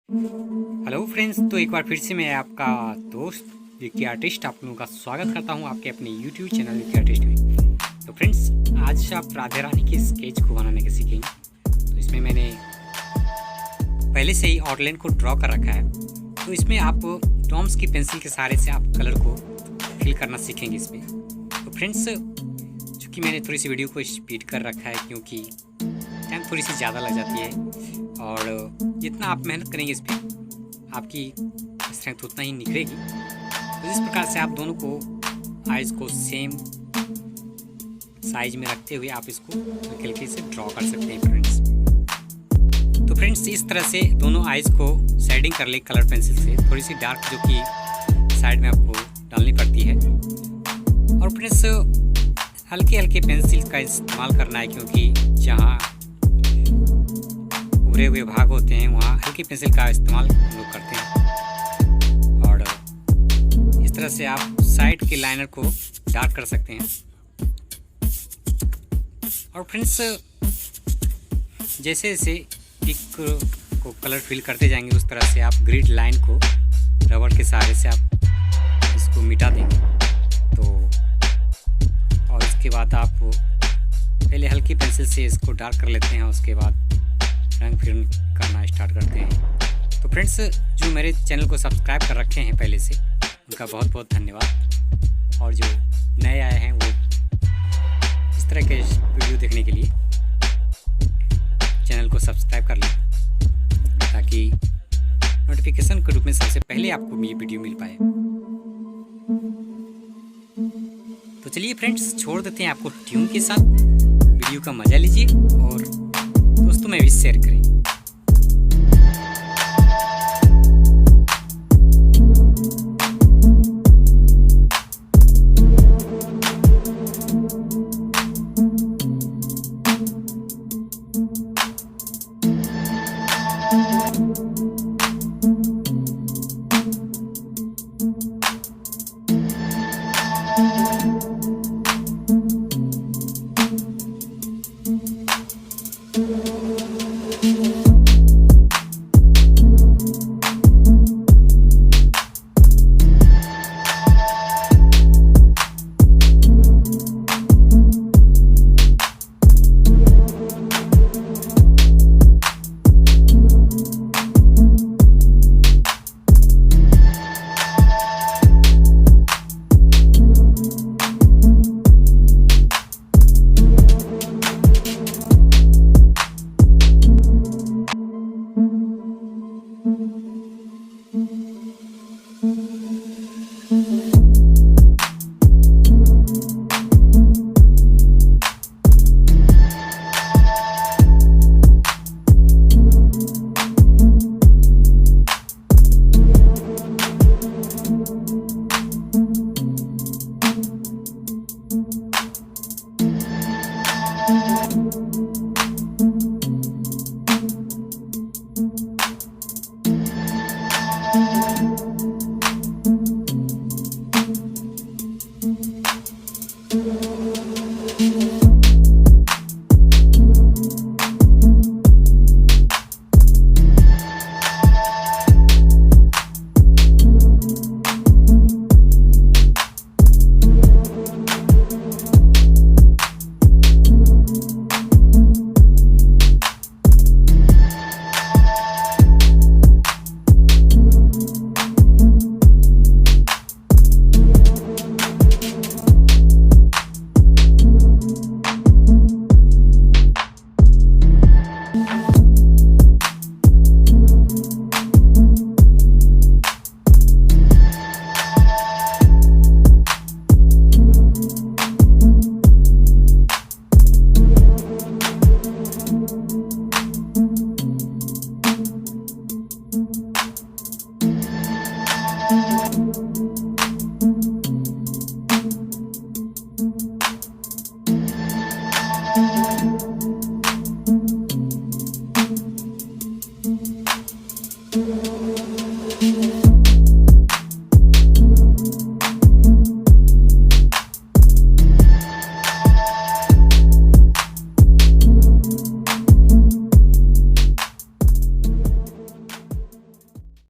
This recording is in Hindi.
हेलो फ्रेंड्स, तो एक बार फिर से मैं आपका दोस्त विकी आर्टिस्ट आप लोगों का स्वागत करता हूं आपके अपने यूट्यूब चैनल विकी आर्टिस्ट में। तो फ्रेंड्स, आज आप राधा रानी के स्केच को बनाने के सीखेंगे। तो इसमें मैंने पहले से ही आउटलाइन को ड्रॉ कर रखा है। तो इसमें आप डॉम्स की पेंसिल के सहारे से आप कलर को फिल करना सीखेंगे इसमें। तो फ्रेंड्स, चूँकि मैंने थोड़ी सी वीडियो को स्पीड कर रखा है क्योंकि टाइम थोड़ी सी ज़्यादा लग जाती है और जितना आप मेहनत करेंगे इस पर आपकी स्ट्रेंथ उतना ही निखरेगी। तो इस प्रकार से आप दोनों को आइज़ को सेम साइज में रखते हुए आप इसको हल्के हल्के से ड्रॉ कर सकते हैं फ्रेंड्स। तो फ्रेंड्स, इस तरह से दोनों आइज़ को शेडिंग कर ले कलर पेंसिल से, थोड़ी सी डार्क जो कि साइड में आपको डालनी पड़ती है। और फ्रेंड्स, हल्के हल्के पेंसिल का इस्तेमाल करना है क्योंकि जहाँ उभरे हुए भाग होते हैं वहाँ हल्की पेंसिल का इस्तेमाल हम लोग करते हैं। और इस तरह से आप साइड के लाइनर को डार्क कर सकते हैं। और फ्रेंड्स, जैसे जैसे पिक को कलर फिल करते जाएंगे उस तरह से आप ग्रिड लाइन को रबड़ के सहारे से आप इसको मिटा देंगे। तो और इसके बाद आप पहले हल्की पेंसिल से इसको डार्क कर लेते हैं, उसके बाद रंग फिर करना स्टार्ट करते हैं। तो फ्रेंड्स, जो मेरे चैनल को सब्सक्राइब कर रखे हैं पहले से, उनका बहुत बहुत धन्यवाद। और जो नए आए हैं वो इस तरह के वीडियो देखने के लिए चैनल को सब्सक्राइब कर लें ताकि नोटिफिकेशन के रूप में सबसे पहले आपको ये वीडियो मिल पाए। तो चलिए फ्रेंड्स, छोड़ देते हैं आपको ट्यून के साथ। वीडियो का मज़ा लीजिए और दोस्तों में भी शेयर करें।